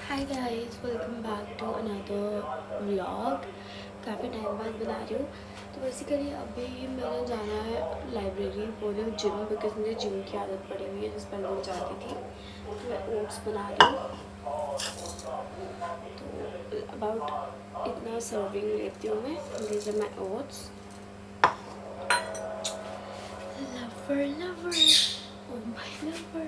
Hi guys, welcome back to another vlog. काफ़ी time बाद बना रही हूँ। तो बेसिकली अभी मैंने जाना है लाइब्रेरी, बोल रही हूँ जिम, बिकॉज मुझे जिम की आदत पड़ी हुई है जिस पहले मैं जाती थी। तो मैं ओट्स बना रही हूँ। तो अबाउट इतना सर्विंग लेती हूँ मैं। These are my oats. Lover lover, oh my lover.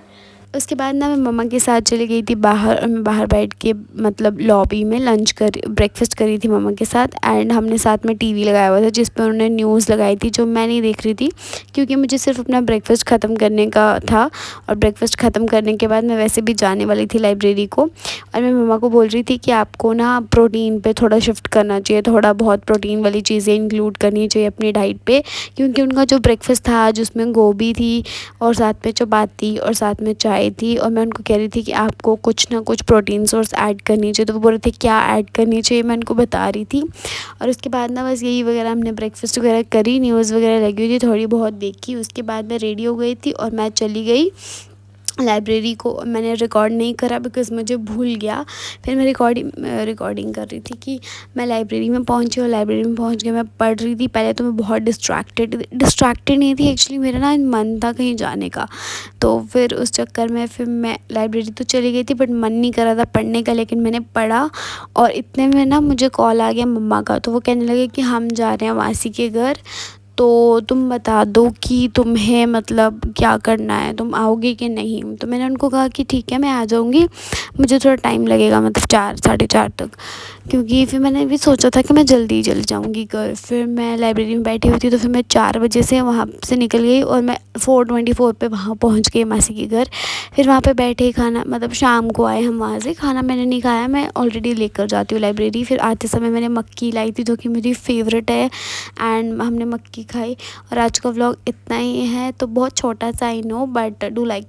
उसके बाद ना मैं मम्मा के साथ चली गई थी बाहर, और मैं बाहर बैठ के मतलब लॉबी में ब्रेकफास्ट करी थी मम्मा के साथ। एंड हमने साथ में टीवी लगाया हुआ था जिस पर उन्होंने न्यूज़ लगाई थी, जो मैं नहीं देख रही थी क्योंकि मुझे सिर्फ अपना ब्रेकफास्ट ख़त्म करने का था। और ब्रेकफास्ट ख़त्म करने के बाद मैं वैसे भी जाने वाली थी लाइब्रेरी को, और मैं मम्मा को बोल रही थी कि आपको ना प्रोटीन पे थोड़ा शिफ्ट करना चाहिए, थोड़ा बहुत प्रोटीन वाली चीज़ें इंक्लूड करनी चाहिए अपनी डाइट पे, क्योंकि उनका जो ब्रेकफास्ट था आज उसमें गोभी थी और साथ में चपाती और साथ में चाय थी। और मैं उनको कह रही थी कि आपको कुछ ना कुछ प्रोटीन सोर्स ऐड करनी चाहिए। तो वो बोल रहे थे क्या ऐड करनी चाहिए, मैं उनको बता रही थी। और उसके बाद ना बस यही वगैरह हमने ब्रेकफास्ट वगैरह करी, न्यूज़ वगैरह लगी हुई थी, थोड़ी बहुत देखी। उसके बाद मैं रेडी हो गई थी और मैं चली गई लाइब्रेरी को। मैंने रिकॉर्ड नहीं करा बिकॉज़ मुझे भूल गया। फिर मैं रिकॉर्डिंग कर रही थी कि मैं लाइब्रेरी में पहुंची, और लाइब्रेरी में पहुंच के मैं पढ़ रही थी। पहले तो मैं बहुत डिस्ट्रैक्टेड नहीं थी एक्चुअली, मेरा ना मन था कहीं जाने का। तो फिर उस चक्कर में फिर मैं लाइब्रेरी तो चली गई थी, बट मन नहीं कर रहा था पढ़ने का। लेकिन मैंने पढ़ा, और इतने में ना मुझे कॉल आ गया मम्मा का। तो वो कहने लगे कि हम जा रहे हैं मासी के घर, तो तुम बता दो कि तुम्हें मतलब क्या करना है, तुम आओगे कि नहीं। तो मैंने उनको कहा कि ठीक है मैं आ जाऊँगी, मुझे थोड़ा टाइम लगेगा, मतलब 4 साढ़े 4 तक। क्योंकि फिर मैंने भी सोचा था कि मैं जल्दी ही चली जाऊँगी घर। फिर मैं लाइब्रेरी में बैठी हुई थी, तो फिर मैं 4 बजे से वहाँ से निकल गई, और मैं 4:24 पे वहाँ पहुँच गई मासी के घर। फिर वहाँ पे बैठे खाना, मतलब शाम को आए हम वहाँ से। खाना मैंने नहीं खाया, मैं ऑलरेडी लेकर जाती हूँ लाइब्रेरी। फिर आते समय मैंने मक्की लाई थी जो कि मेरी फेवरेट है, एंड हमने मक्की खाई। और आज का व्लॉग इतना ही है, तो बहुत छोटा सा I know, but do like.